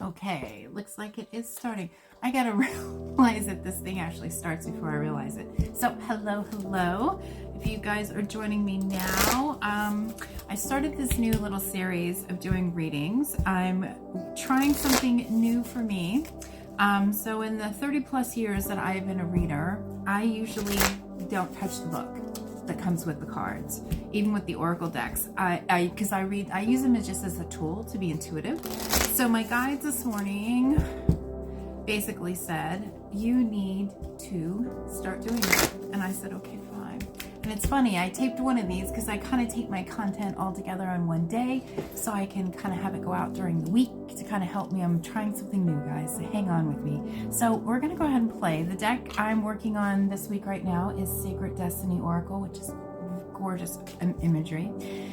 Okay, looks like it is starting. I gotta realize that this thing actually starts before I realize it. So hello. If you guys are joining me now, I started this new little series of doing readings. I'm trying something new for me. So in the 30 plus years that I've been a reader, I usually don't touch the book that comes with the cards, even with the oracle decks. I use them just as a tool to be intuitive. So my guides this morning basically said, you need to start doing it. And I said, okay, fine. And it's funny, I taped one of these because I kind of tape my content all together on one day so I can kind of have it go out during the week to kind of help me. I'm trying something new, guys, so hang on with me. So we're going to go ahead and play. The deck I'm working on this week right now is Sacred Destiny Oracle, which is gorgeous imagery.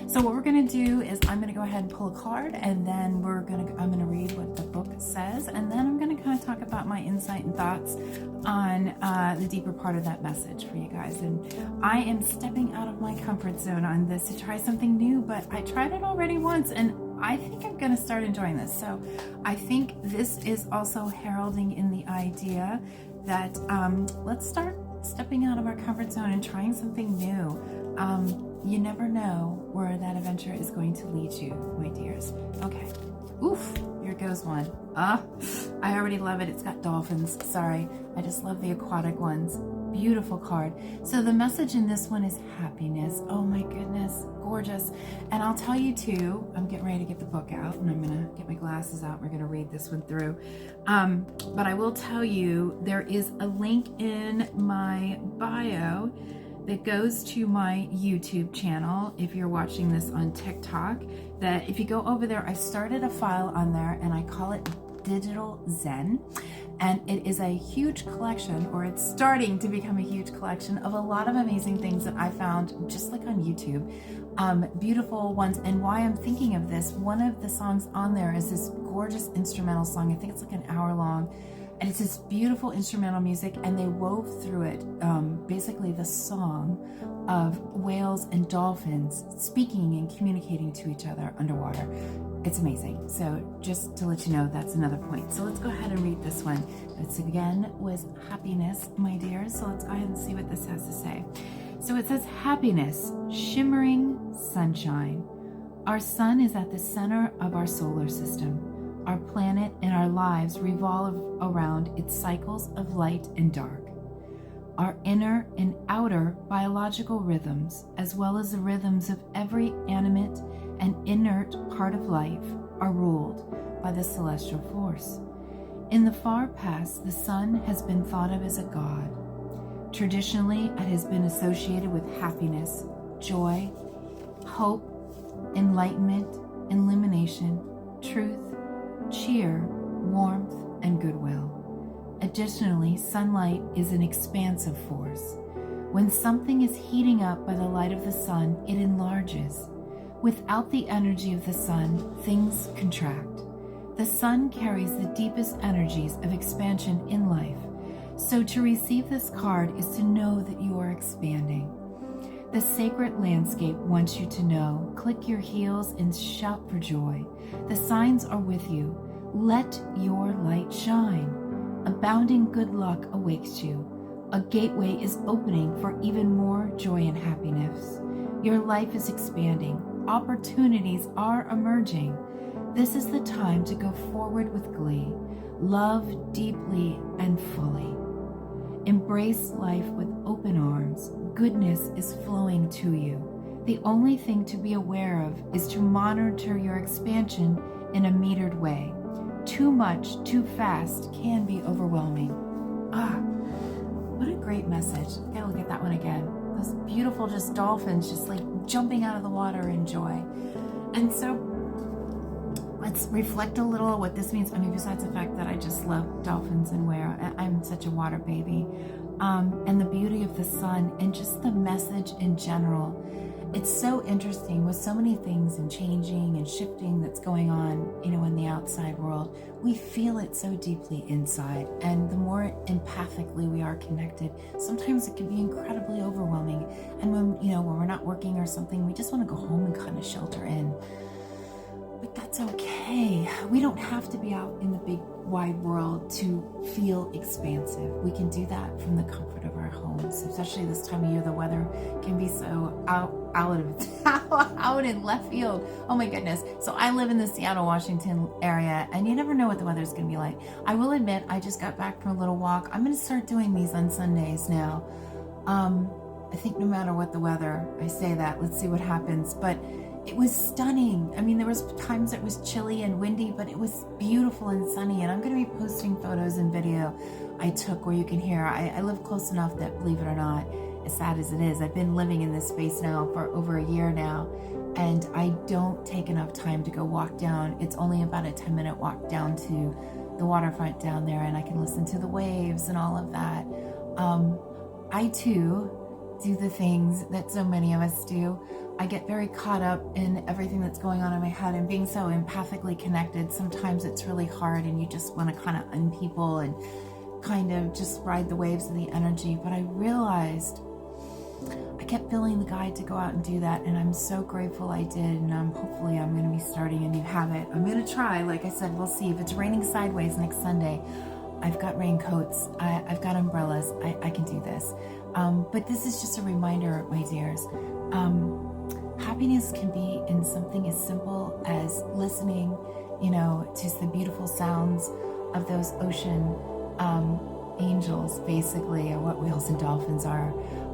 So what we're going to do is I'm going to go ahead and pull a card, and then I'm going to read what the book says, and then I'm going to kind of talk about my insight and thoughts on the deeper part of that message for you guys. And I am stepping out of my comfort zone on this to try something new, but I tried it already once, and I think I'm going to start enjoying this. So I think this is also heralding in the idea that let's start stepping out of our comfort zone and trying something new. You never know where that adventure is going to lead you, my dears. Okay. Oof, here goes one. I already love it. It's got dolphins. Sorry. I just love the aquatic ones. Beautiful card. So the message in this one is happiness. Oh my goodness. Gorgeous. And I'll tell you too, I'm getting ready to get the book out, and I'm going to get my glasses out. We're going to read this one through. But I will tell you, there is a link in my bio that goes to my YouTube channel. If you're watching this on TikTok, that if you go over there, I started a file on there and I call it Digital Zen. And it is a huge collection, or it's starting to become a huge collection of a lot of amazing things that I found just like on YouTube. Beautiful ones. And why I'm thinking of this, one of the songs on there is this gorgeous instrumental song. I think it's like an hour long. And it's this beautiful instrumental music, and they wove through it basically the song of whales and dolphins speaking and communicating to each other underwater. It's amazing. So just to let you know, that's another point. So let's go ahead and read this one. This again was happiness, my dears. So let's go ahead and see what this has to say. So it says, happiness, shimmering sunshine. Our sun is at the center of our solar system. Our planet and our lives revolve around its cycles of light and dark. Our inner and outer biological rhythms, as well as the rhythms of every animate and inert part of life, are ruled by the celestial force. In the far past, the sun has been thought of as a god. Traditionally, it has been associated with happiness, joy, hope, enlightenment, illumination, truth, cheer, warmth, and goodwill. Additionally, sunlight is an expansive force. When something is heating up by the light of the sun, it enlarges. Without the energy of the sun, things contract. The sun carries the deepest energies of expansion in life. So to receive this card is to know that you are expanding. The sacred landscape wants you to know. Click your heels and shout for joy. The signs are with you. Let your light shine. Abounding good luck awaits you. A gateway is opening for even more joy and happiness. Your life is expanding. Opportunities are emerging. This is the time to go forward with glee. Love deeply and fully. Embrace life with open arms. Goodness is flowing to you. The only thing to be aware of is to monitor your expansion in a metered way. Too much, too fast can be overwhelming. What a great message. Gotta look at that one again. Those beautiful just dolphins just like jumping out of the water in joy. And so let's reflect a little what this means. I mean, besides the fact that I just love dolphins and where I'm such a water baby, and the beauty of the sun and just the message in general. It's so interesting with so many things and changing and shifting that's going on, in the outside world. We feel it so deeply inside, and the more empathically we are connected, sometimes it can be incredibly overwhelming. And when we're not working or something, we just want to go home and kind of shelter in. But that's okay. We don't have to be out in the big wide world to feel expansive. We can do that from the comfort of our homes, especially this time of year. The weather can be so out in left field. Oh my goodness. So I live in the Seattle, Washington area, and you never know what the weather's going to be like. I will admit, I just got back from a little walk. I'm going to start doing these on Sundays now. I think no matter what the weather, I say that, let's see what happens. But it was stunning. I mean, there was times it was chilly and windy, but it was beautiful and sunny. And I'm going to be posting photos and video I took where you can hear. I live close enough that, believe it or not, as sad as it is, I've been living in this space now for over a year now, and I don't take enough time to go walk down. It's only about a 10-minute walk down to the waterfront down there, and I can listen to the waves and all of that. I too do the things that so many of us do. I get very caught up in everything that's going on in my head, and being so empathically connected, sometimes it's really hard and you just want to kind of unpeople and kind of just ride the waves of the energy. But I realized I kept feeling the guide to go out and do that, and I'm so grateful I did, and hopefully I'm going to be starting a new habit. I'm going to try. Like I said, we'll see. If it's raining sideways next Sunday, I've got raincoats, I've got umbrellas, I can do this. But this is just a reminder, my dears. Happiness can be in something as simple as listening, to the beautiful sounds of those ocean angels, basically, or what whales and dolphins are.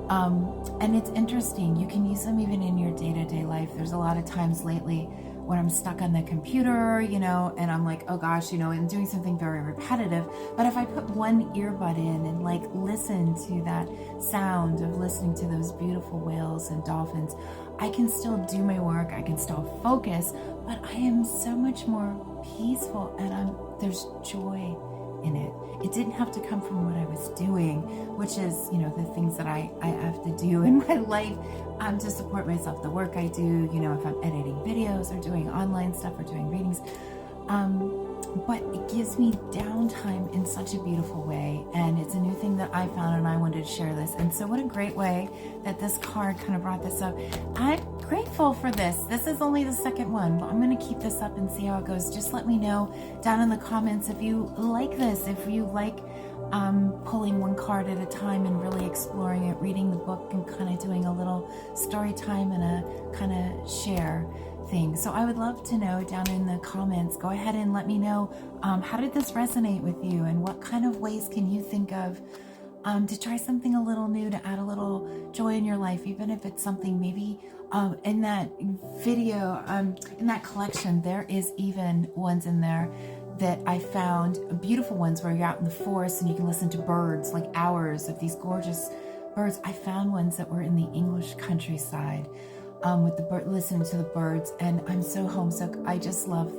And it's interesting, you can use them even in your day-to-day life. There's a lot of times lately when I'm stuck on the computer, and I'm like, oh gosh, and doing something very repetitive. But if I put one earbud in and listen to that sound of listening to those beautiful whales and dolphins, I can still do my work, I can still focus, but I am so much more peaceful, and there's joy in it. It didn't have to come from what I was doing, which is, the things that I have to do in my life to support myself, the work I do, if I'm editing videos or doing online stuff or doing readings. But it gives me downtime in such a beautiful way, and it's a new thing that I found, and I wanted to share this. And so what a great way that this card kind of brought this up. I'm grateful for this. This is only the second one, but I'm going to keep this up and see how it goes. Just let me know down in the comments if you like this, if you like pulling one card at a time and really exploring it, reading the book and kind of doing a little story time and a kind of share thing. So I would love to know down in the comments. Go ahead and let me know, how did this resonate with you, and what kind of ways can you think of to try something a little new, to add a little joy in your life, even if it's something maybe in that video, in that collection, there is even ones in there that I found, beautiful ones where you're out in the forest and you can listen to birds, like hours of these gorgeous birds. I found ones that were in the English countryside, with the listening to the birds, and I'm so homesick. I just love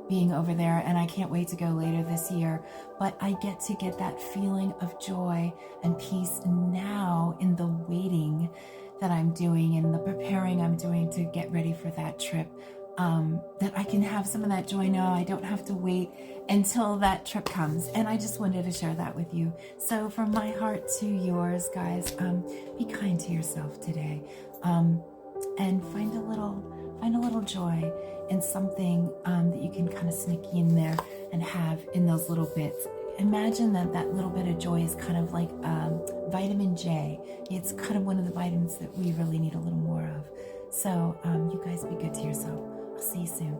being over there, and I can't wait to go later this year. But I get to get that feeling of joy and peace now in the waiting that I'm doing and the preparing I'm doing to get ready for that trip. That I can have some of that joy now. I don't have to wait until that trip comes. And I just wanted to share that with you. So from my heart to yours, guys, be kind to yourself today. And find a little joy in something that you can kind of sneak in there and have in those little bits. Imagine that little bit of joy is kind of like vitamin J. It's kind of one of the vitamins that we really need a little more of. So you guys be good to yourself. I'll see you soon.